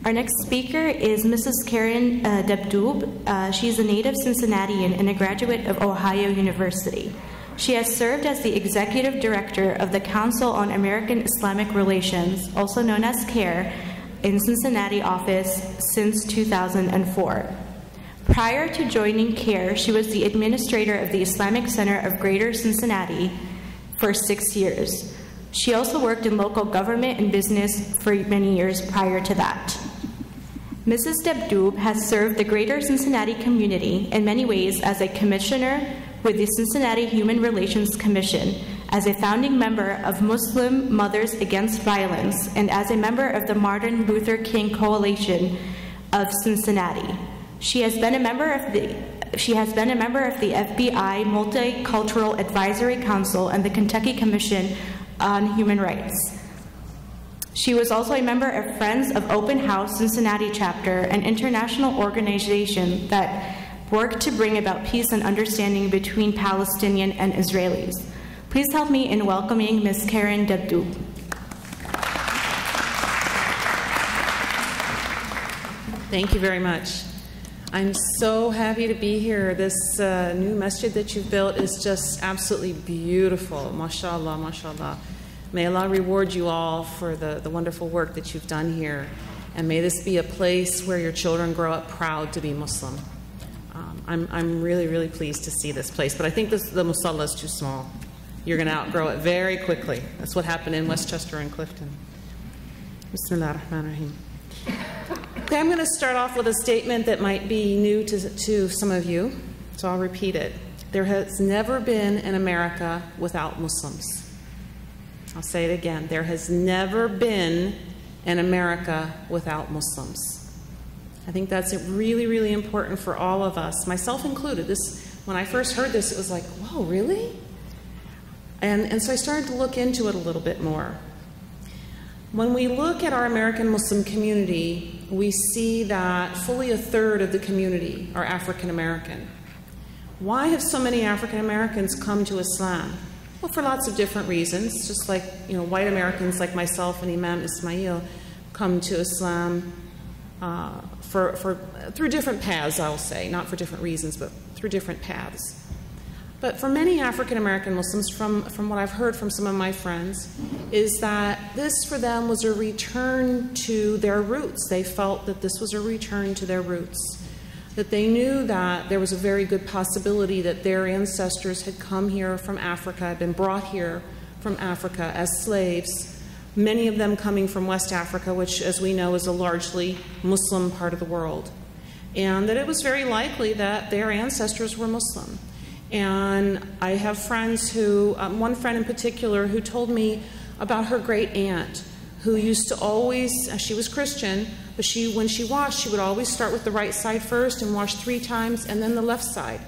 Our next speaker is Mrs. Karen Dabdoub. She's a native Cincinnatian and a graduate of Ohio University. She has served as the Executive Director of the Council on American Islamic Relations, also known as CARE, in Cincinnati office since 2004. Prior to joining CARE, she was the administrator of the Islamic Center of Greater Cincinnati for 6 years. She also worked in local government and business for many years prior to that. Mrs. Dabdoub has served the Greater Cincinnati community in many ways as a commissioner with the Cincinnati Human Relations Commission, as a founding member of Muslim Mothers Against Violence, and as a member of the Martin Luther King Coalition of Cincinnati. She has been a member of the FBI Multicultural Advisory Council and the Kentucky Commission on Human Rights. She was also a member of Friends of Open House Cincinnati Chapter, an international organization that worked to bring about peace and understanding between Palestinian and Israelis. Please help me in welcoming Ms. Karen Dabdoub. Thank you very much. I'm so happy to be here. This new masjid that you've built is just absolutely beautiful. MashaAllah, MashaAllah. May Allah reward you all for the wonderful work that you've done here. And may this be a place where your children grow up proud to be Muslim. I'm really, really pleased to see this place. But I think the musalla is too small. You're going to outgrow it very quickly. That's what happened in Westchester and Clifton. Bismillah ar-Rahman ar-Rahim. Okay, I'm going to start off with a statement that might be new to some of you, so I'll repeat it. There has never been an America without Muslims. I'll say it again. There has never been an America without Muslims. I think that's really, really important for all of us, myself included. When I first heard this, it was like, whoa, really? And so I started to look into it a little bit more. When we look at our American Muslim community, we see that fully a third of the community are African American. Why have so many African Americans come to Islam? Well, for lots of different reasons, just like white Americans like myself and Imam Ismail come to Islam through different paths, I will say, not for different reasons, but through different paths. But for many African American Muslims, from what I've heard from some of my friends, is that this for them was a return to their roots. They felt that this was a return to their roots, that they knew that there was a very good possibility that their ancestors had come here from Africa, had been brought here from Africa as slaves, many of them coming from West Africa, which, as we know, is a largely Muslim part of the world, and that it was very likely that their ancestors were Muslim. And I have friends who, one friend in particular, who told me about her great aunt, who used to always, she was Christian, but when she washed, she would always start with the right side first and wash 3 times and then the left side.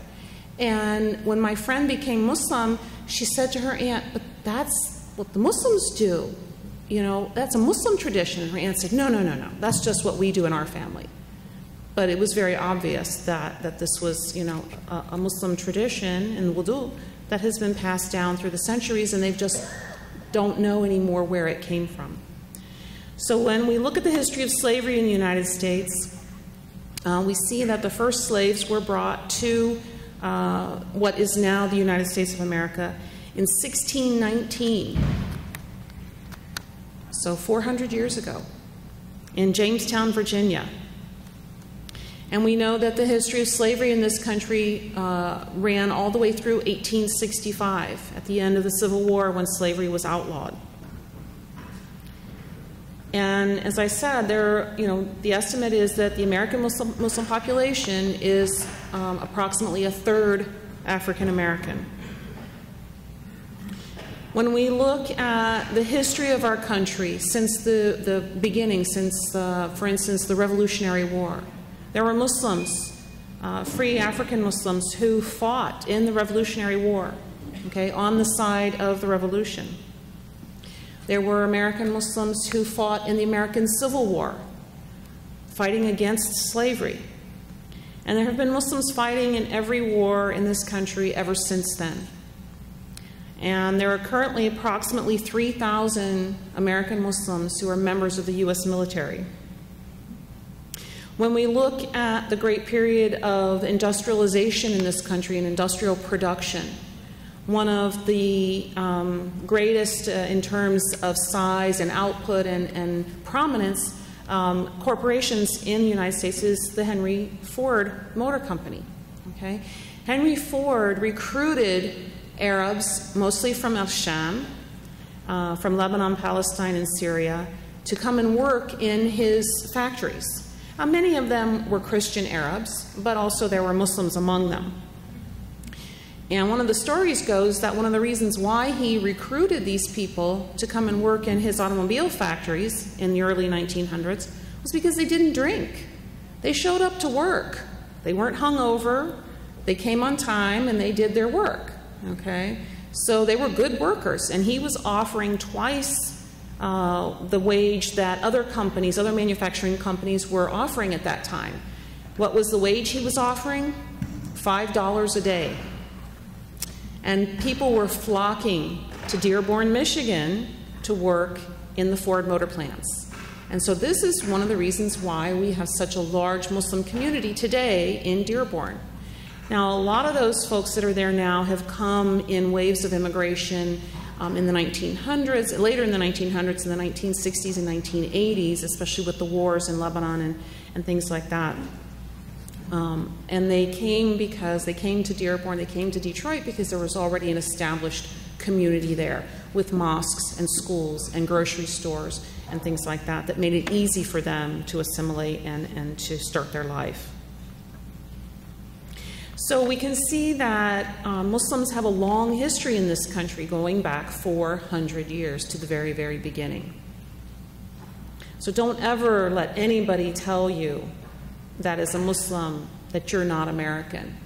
And when my friend became Muslim, she said to her aunt, but that's what the Muslims do. That's a Muslim tradition. And her aunt said, no, that's just what we do in our family. But it was very obvious that this was, a Muslim tradition in wudu that has been passed down through the centuries, and they just don't know anymore where it came from. So when we look at the history of slavery in the United States, we see that the first slaves were brought to what is now the United States of America in 1619, so 400 years ago, in Jamestown, Virginia. And we know that the history of slavery in this country ran all the way through 1865, at the end of the Civil War, when slavery was outlawed. And as I said, the estimate is that the American Muslim population is approximately a third African American. When we look at the history of our country since the beginning, since, for instance, the Revolutionary War, there were Muslims, free African Muslims, who fought in the Revolutionary War, on the side of the revolution. There were American Muslims who fought in the American Civil War, fighting against slavery. And there have been Muslims fighting in every war in this country ever since then. And there are currently approximately 3,000 American Muslims who are members of the U.S. military. When we look at the great period of industrialization in this country and industrial production, one of the greatest in terms of size and output and prominence corporations in the United States is the Henry Ford Motor Company. Okay? Henry Ford recruited Arabs, mostly from Al-Sham, from Lebanon, Palestine, and Syria, to come and work in his factories. Many of them were Christian Arabs, but also there were Muslims among them. And one of the stories goes that one of the reasons why he recruited these people to come and work in his automobile factories in the early 1900s was because they didn't drink. They showed up to work. They weren't hungover. They came on time and they did their work. Okay? So they were good workers, and he was offering twice the wage that other companies, other manufacturing companies were offering at that time. What was the wage he was offering? $5 a day. And people were flocking to Dearborn, Michigan to work in the Ford motor plants. And so this is one of the reasons why we have such a large Muslim community today in Dearborn. Now, a lot of those folks that are there now have come in waves of immigration in the 1900s, later in the 1900s, in the 1960s and 1980s, especially with the wars in Lebanon and things like that. And they came because they came to Dearborn, they came to Detroit because there was already an established community there with mosques and schools and grocery stores and things like that that made it easy for them to assimilate and to start their life. So we can see that Muslims have a long history in this country going back 400 years to the very, very beginning. So don't ever let anybody tell you that as a Muslim that you're not American.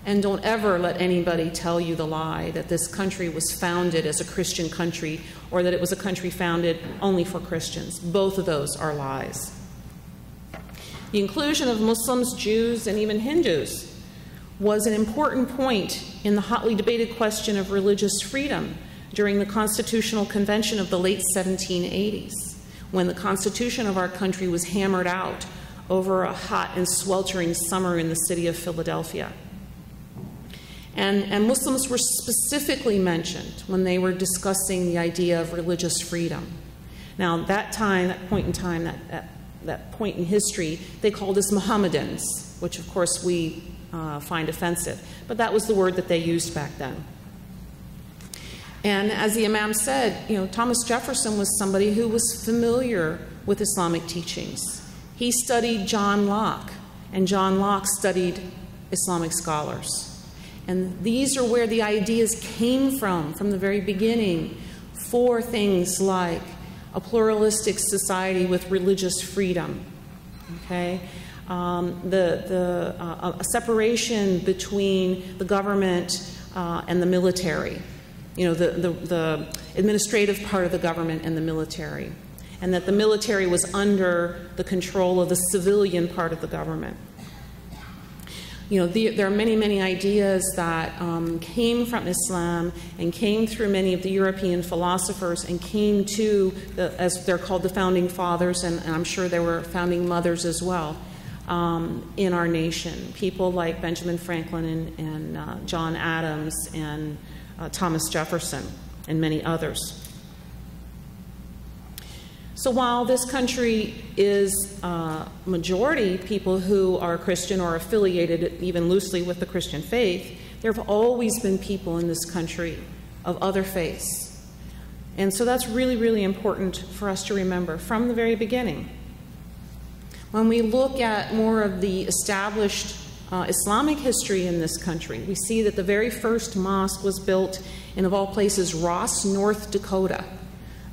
And don't ever let anybody tell you the lie that this country was founded as a Christian country or that it was a country founded only for Christians. Both of those are lies. The inclusion of Muslims, Jews, and even Hindus was an important point in the hotly debated question of religious freedom during the Constitutional Convention of the late 1780s, when the Constitution of our country was hammered out over a hot and sweltering summer in the city of Philadelphia. And Muslims were specifically mentioned when they were discussing the idea of religious freedom. Now, that time, that point in time, that point in history, they called us Mohammedans, which of course we find offensive. But that was the word that they used back then. And as the Imam said, Thomas Jefferson was somebody who was familiar with Islamic teachings. He studied John Locke, and John Locke studied Islamic scholars. And these are where the ideas came from the very beginning, for things like a pluralistic society with religious freedom, okay? A separation between the government and the military, the administrative part of the government and the military, and that the military was under the control of the civilian part of the government. There are many, many ideas that came from Islam and came through many of the European philosophers and came to, as they're called, the founding fathers, and I'm sure there were founding mothers as well, in our nation. People like Benjamin Franklin and John Adams and Thomas Jefferson and many others. So while this country is majority people who are Christian or affiliated even loosely with the Christian faith, there have always been people in this country of other faiths. And so that's really, really important for us to remember from the very beginning. When we look at more of the established Islamic history in this country, we see that the very first mosque was built in, of all places, Ross, North Dakota,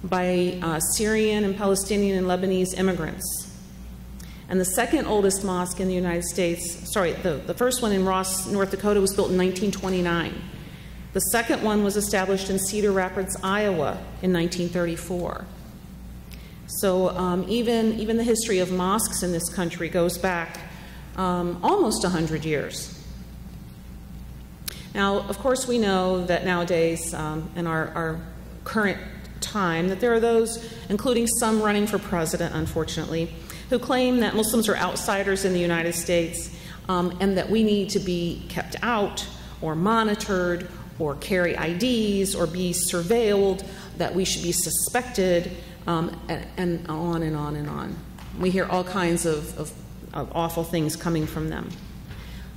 by Syrian and Palestinian and Lebanese immigrants. And the second oldest mosque in the United States, the first one in Ross, North Dakota was built in 1929. The second one was established in Cedar Rapids, Iowa in 1934. So even the history of mosques in this country goes back almost 100 years. Now, of course, we know that nowadays, in our current time, that there are those, including some running for president, unfortunately, who claim that Muslims are outsiders in the United States and that we need to be kept out or monitored or carry IDs or be surveilled, that we should be suspected, and on and on and on. We hear all kinds of awful things coming from them.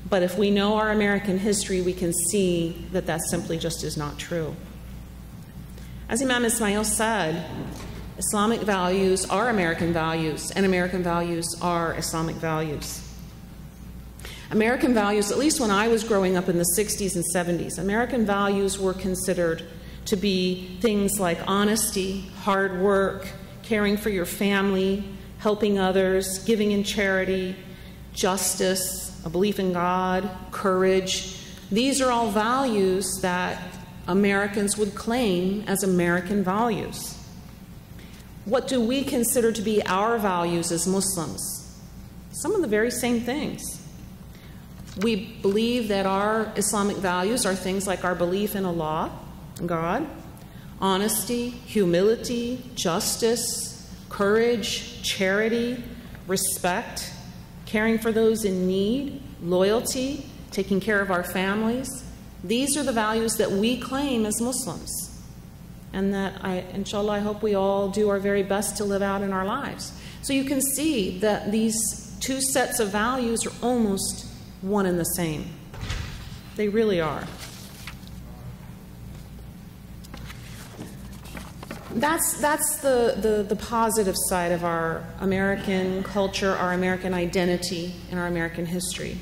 But if we know our American history, we can see that that simply just is not true. As Imam Ismail said, Islamic values are American values, and American values are Islamic values. American values, at least when I was growing up in the 60s and 70s, American values were considered to be things like honesty, hard work, caring for your family, helping others, giving in charity, justice, a belief in God, courage. These are all values that Americans would claim as American values. What do we consider to be our values as Muslims? Some of the very same things. We believe that our Islamic values are things like our belief in Allah, God, honesty, humility, justice, courage, charity, respect, caring for those in need, loyalty, taking care of our families. These are the values that we claim as Muslims, and that inshallah, I hope we all do our very best to live out in our lives. So you can see that these two sets of values are almost one and the same. They really are. That's the positive side of our American culture, our American identity, and our American history.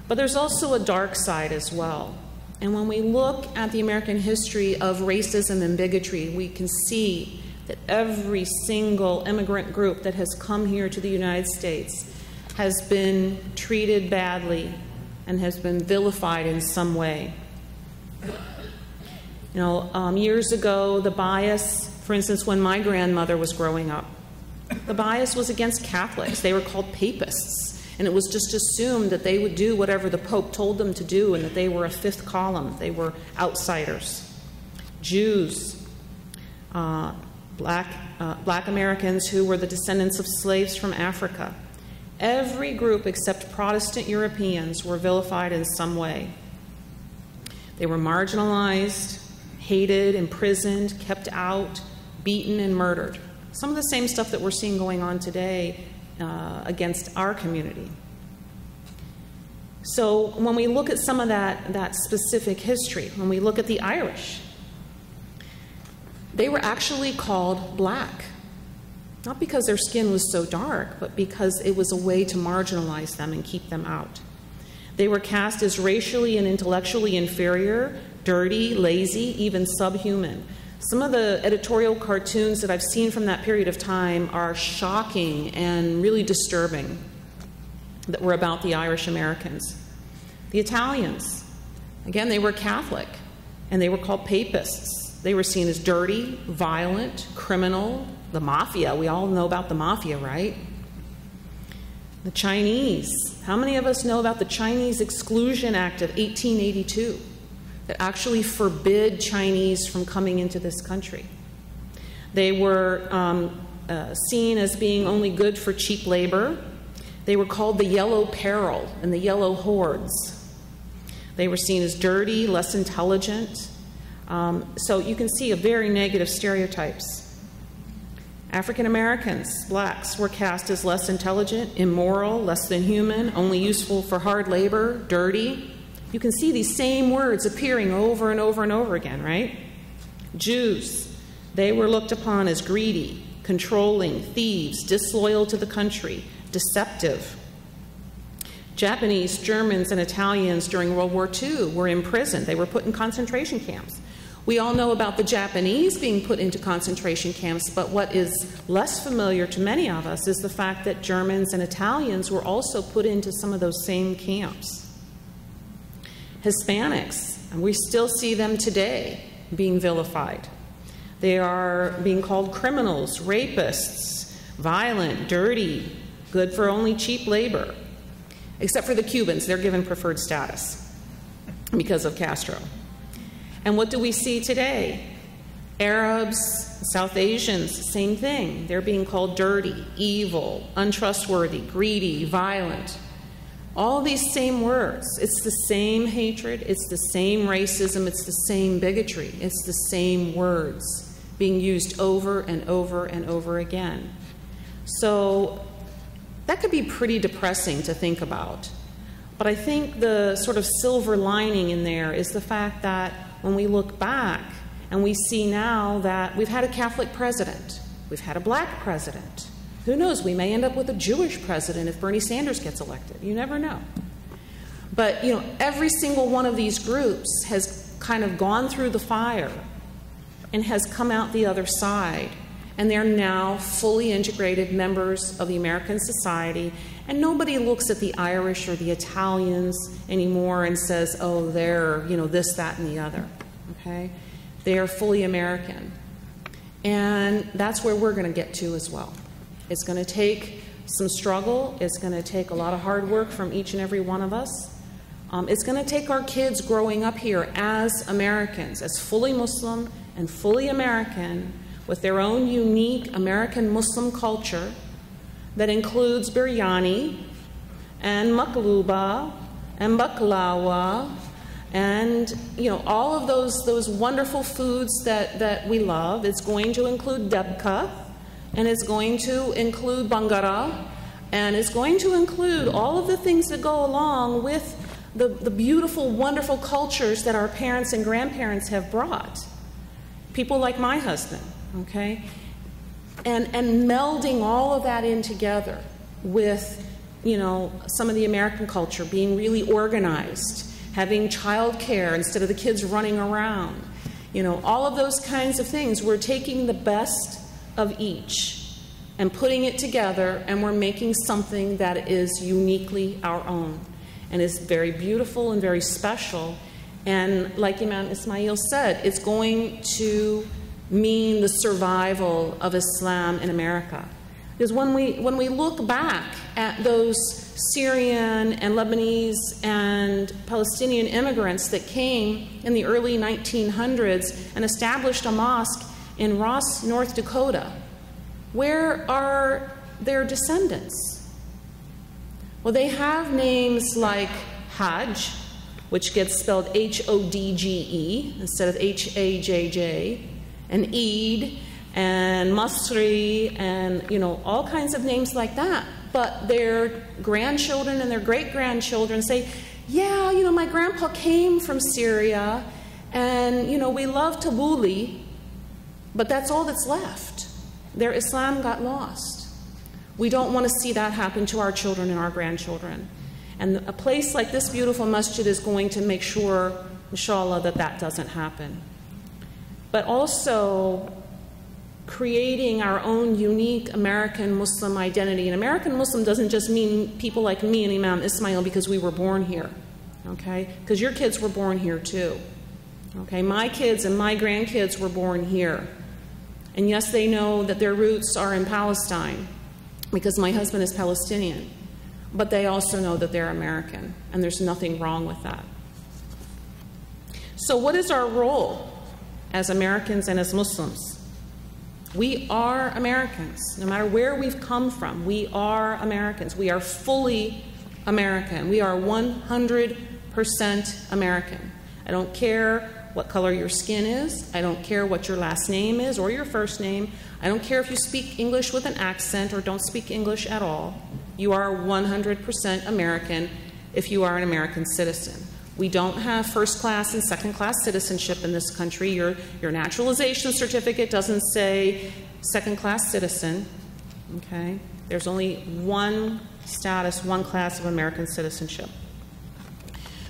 But there's also a dark side as well. And when we look at the American history of racism and bigotry, we can see that every single immigrant group that has come here to the United States has been treated badly and has been vilified in some way. You know, years ago, the bias, for instance, when my grandmother was growing up, the bias was against Catholics. They were called papists, and it was just assumed that they would do whatever the Pope told them to do and that they were a fifth column. They were outsiders. Jews, black Americans who were the descendants of slaves from Africa. Every group except Protestant Europeans were vilified in some way. They were marginalized, hated, imprisoned, kept out, beaten, and murdered. Some of the same stuff that we're seeing going on today against our community. So when we look at some of that specific history, when we look at the Irish, they were actually called black. Not because their skin was so dark, but because it was a way to marginalize them and keep them out. They were cast as racially and intellectually inferior, dirty, lazy, even subhuman. Some of the editorial cartoons that I've seen from that period of time are shocking and really disturbing that were about the Irish Americans. The Italians, again, they were Catholic, and they were called papists. They were seen as dirty, violent, criminal. The mafia, we all know about the mafia, right? The Chinese. How many of us know about the Chinese Exclusion Act of 1882 that actually forbid Chinese from coming into this country? They were seen as being only good for cheap labor. They were called the Yellow Peril and the Yellow Hordes. They were seen as dirty, less intelligent. So you can see a very negative stereotypes. African Americans, blacks, were cast as less intelligent, immoral, less than human, only useful for hard labor, dirty. You can see these same words appearing over and over and over again, right? Jews, they were looked upon as greedy, controlling, thieves, disloyal to the country, deceptive. Japanese, Germans, and Italians during World War II were imprisoned. They were put in concentration camps. We all know about the Japanese being put into concentration camps, but what is less familiar to many of us is the fact that Germans and Italians were also put into some of those same camps. Hispanics, and we still see them today being vilified. They are being called criminals, rapists, violent, dirty, good for only cheap labor. Except for the Cubans, they're given preferred status because of Castro. And what do we see today? Arabs, South Asians, same thing. They're being called dirty, evil, untrustworthy, greedy, violent. All these same words. It's the same hatred, it's the same racism, it's the same bigotry, it's the same words being used over and over and over again. So that could be pretty depressing to think about. But I think the sort of silver lining in there is the fact that when we look back and we see now that we've had a Catholic president, we've had a black president. Who knows, we may end up with a Jewish president if Bernie Sanders gets elected. You never know. But, you know, every single one of these groups has kind of gone through the fire and has come out the other side. And they're now fully integrated members of the American society. And nobody looks at the Irish or the Italians anymore and says, oh, they're, you know, this, that, and the other. Okay? They are fully American. And that's where we're going to get to as well. It's going to take some struggle. It's going to take a lot of hard work from each and every one of us. It's going to take our kids growing up here as Americans, as fully Muslim and fully American, with their own unique American Muslim culture that includes biryani and maqluba and baklawa and, you know, all of those wonderful foods that we love. It's going to include dabka, and it's going to include bangara, and it's going to include all of the things that go along with the beautiful, wonderful cultures that our parents and grandparents have brought. People like my husband, okay? And melding all of that in together with, you know, some of the American culture, being really organized, having childcare instead of the kids running around, you know, all of those kinds of things. We're taking the best of each and putting it together, and we're making something that is uniquely our own and is very beautiful and very special. And like Imam Ismail said, it's going to mean the survival of Islam in America. Because when we look back at those Syrian and Lebanese and Palestinian immigrants that came in the early 1900s and established a mosque in Ross, North Dakota, where are their descendants? Well, they have names like Hajj, which gets spelled H-O-D-G-E instead of H-A-J-J, and Eid, and Masri, and, you know, all kinds of names like that. But their grandchildren and their great-grandchildren say, yeah, you know, my grandpa came from Syria, and, you know, we love Tabbouleh, but that's all that's left. Their Islam got lost. We don't want to see that happen to our children and our grandchildren. And a place like this beautiful masjid is going to make sure, inshallah, that that doesn't happen. But also creating our own unique American Muslim identity. And American Muslim doesn't just mean people like me and Imam Ismail because we were born here, okay? Because your kids were born here too, okay? My kids and my grandkids were born here. And yes, they know that their roots are in Palestine because my husband is Palestinian. But they also know that they're American, and there's nothing wrong with that. So what is our role as Americans and as Muslims? We are Americans. No matter where we've come from, we are Americans. We are fully American. We are 100% American. I don't care what color your skin is. I don't care what your last name is or your first name. I don't care if you speak English with an accent or don't speak English at all. You are 100% American if you are an American citizen. We don't have first-class and second-class citizenship in this country. Your naturalization certificate doesn't say second-class citizen, okay? There's only one status, one class of American citizenship.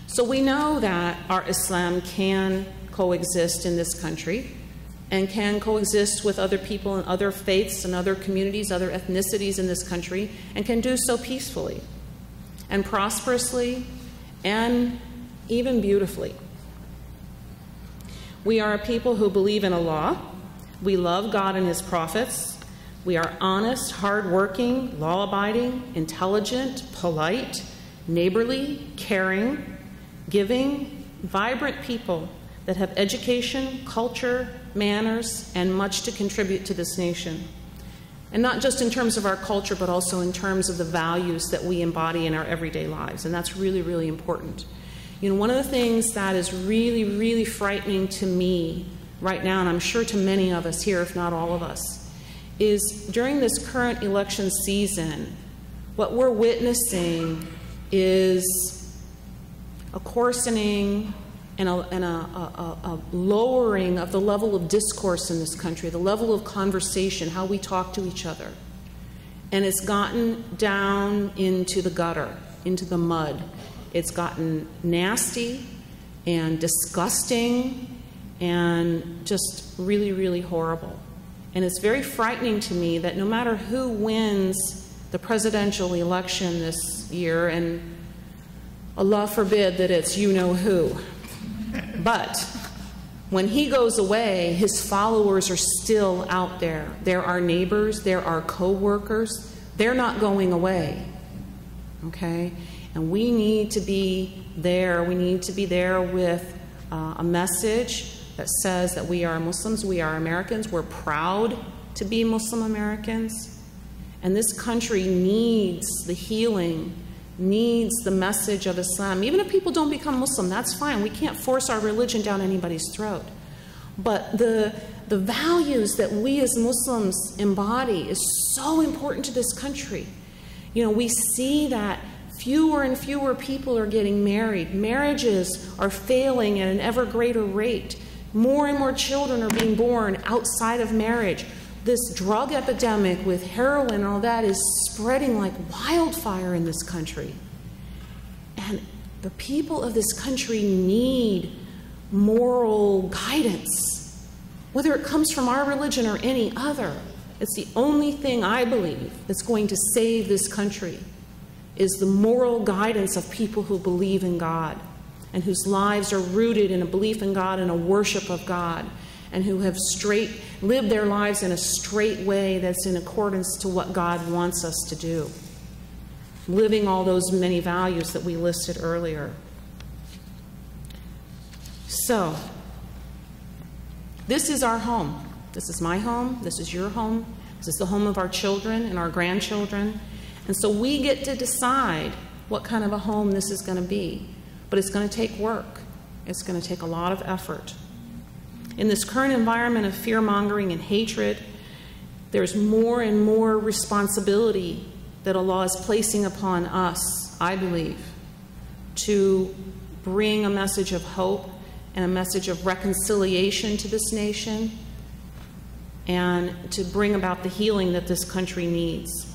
So we know that our Islam can coexist in this country and can coexist with other people and other faiths and other communities, other ethnicities in this country, and can do so peacefully and prosperously and even beautifully. We are a people who believe in Allah. We love God and His prophets. We are honest, hardworking, law-abiding, intelligent, polite, neighborly, caring, giving, vibrant people that have education, culture, manners, and much to contribute to this nation. And not just in terms of our culture, but also in terms of the values that we embody in our everyday lives. And that's really, really important. You know, one of the things that is really, really frightening to me right now, and I'm sure to many of us here, if not all of us, is during this current election season, what we're witnessing is a coarsening and a lowering of the level of discourse in this country, the level of conversation, how we talk to each other. And it's gotten down into the gutter, into the mud. It's gotten nasty and disgusting and just really, really horrible. And it's very frightening to me that no matter who wins the presidential election this year, and Allah forbid that it's you-know-who, but when he goes away, his followers are still out there. They're our neighbors, they're our co-workers. They're not going away, okay? And we need to be there. We need to be there with a message that says that we are Muslims, we are Americans, we're proud to be Muslim Americans. And this country needs the healing, needs the message of Islam. Even if people don't become Muslim, that's fine. We can't force our religion down anybody's throat. But the values that we as Muslims embody is so important to this country. You know, we see that fewer and fewer people are getting married. Marriages are failing at an ever greater rate. More and more children are being born outside of marriage. This drug epidemic with heroin and all that is spreading like wildfire in this country. And the people of this country need moral guidance, whether it comes from our religion or any other. It's the only thing I believe that's going to save this country, is the moral guidance of people who believe in God and whose lives are rooted in a belief in God and a worship of God, and who have lived their lives in a straight way that's in accordance to what God wants us to do, living all those many values that we listed earlier. So, this is our home. This is my home. This is your home. This is the home of our children and our grandchildren. And so we get to decide what kind of a home this is going to be. But it's going to take work. It's going to take a lot of effort. In this current environment of fear-mongering and hatred, there's more and more responsibility that Allah is placing upon us, I believe, to bring a message of hope and a message of reconciliation to this nation, and to bring about the healing that this country needs.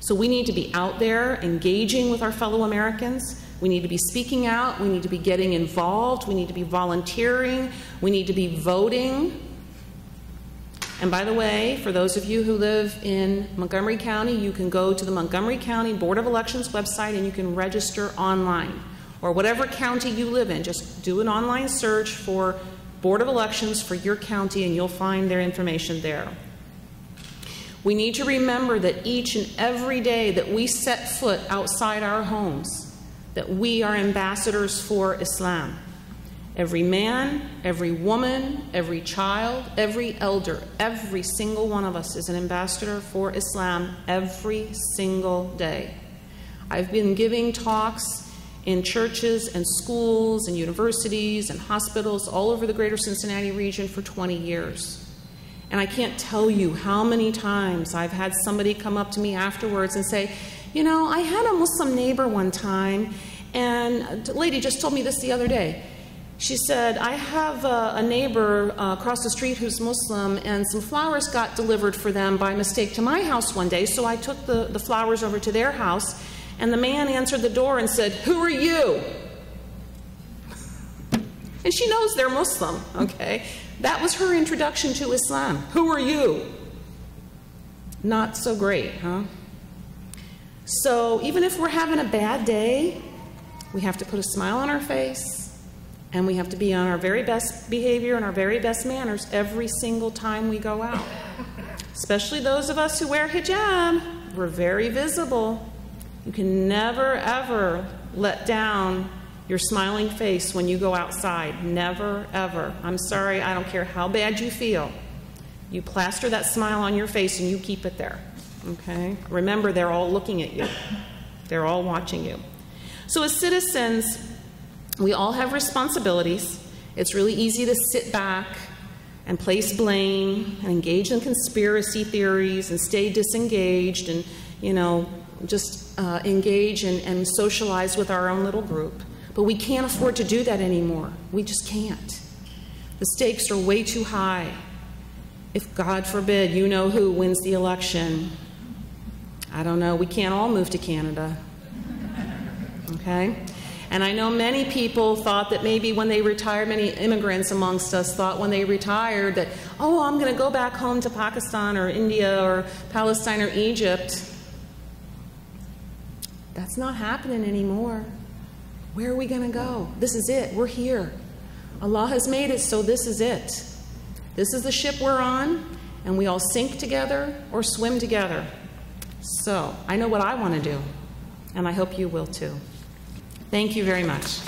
So we need to be out there engaging with our fellow Americans. We need to be speaking out. We need to be getting involved. We need to be volunteering. We need to be voting. And by the way, for those of you who live in Montgomery County, you can go to the Montgomery County Board of Elections website and you can register online. Or whatever county you live in, just do an online search for Board of Elections for your county and you'll find their information there. We need to remember that each and every day that we set foot outside our homes, that we are ambassadors for Islam. Every man, every woman, every child, every elder, every single one of us is an ambassador for Islam every single day. I've been giving talks in churches and schools and universities and hospitals all over the greater Cincinnati region for 20 years. And I can't tell you how many times I've had somebody come up to me afterwards and say, you know, I had a Muslim neighbor one time, and a lady just told me this the other day. She said, I have a neighbor across the street who's Muslim, and some flowers got delivered for them by mistake to my house one day, so I took the flowers over to their house, and the man answered the door and said, who are you? And she knows they're Muslim, okay? That was her introduction to Islam. Who are you? Not so great, huh? So even if we're having a bad day, we have to put a smile on our face, and we have to be on our very best behavior and our very best manners every single time we go out. Especially those of us who wear hijab. We're very visible. You can never, ever let down your smiling face when you go outside. Never, ever. I'm sorry, I don't care how bad you feel. You plaster that smile on your face and you keep it there. Okay? Remember, they're all looking at you. They're all watching you. So as citizens, we all have responsibilities. It's really easy to sit back and place blame and engage in conspiracy theories and stay disengaged and, just engage and socialize with our own little group. But we can't afford to do that anymore. We just can't. The stakes are way too high. If, God forbid, you know who wins the election, I don't know, we can't all move to Canada. Okay? And I know many people thought that maybe when they retired, many immigrants amongst us thought when they retired that, oh, I'm going to go back home to Pakistan or India or Palestine or Egypt. That's not happening anymore. Where are we going to go? This is it. We're here. Allah has made it, so this is it. This is the ship we're on, and we all sink together or swim together. So I know what I want to do, and I hope you will too. Thank you very much.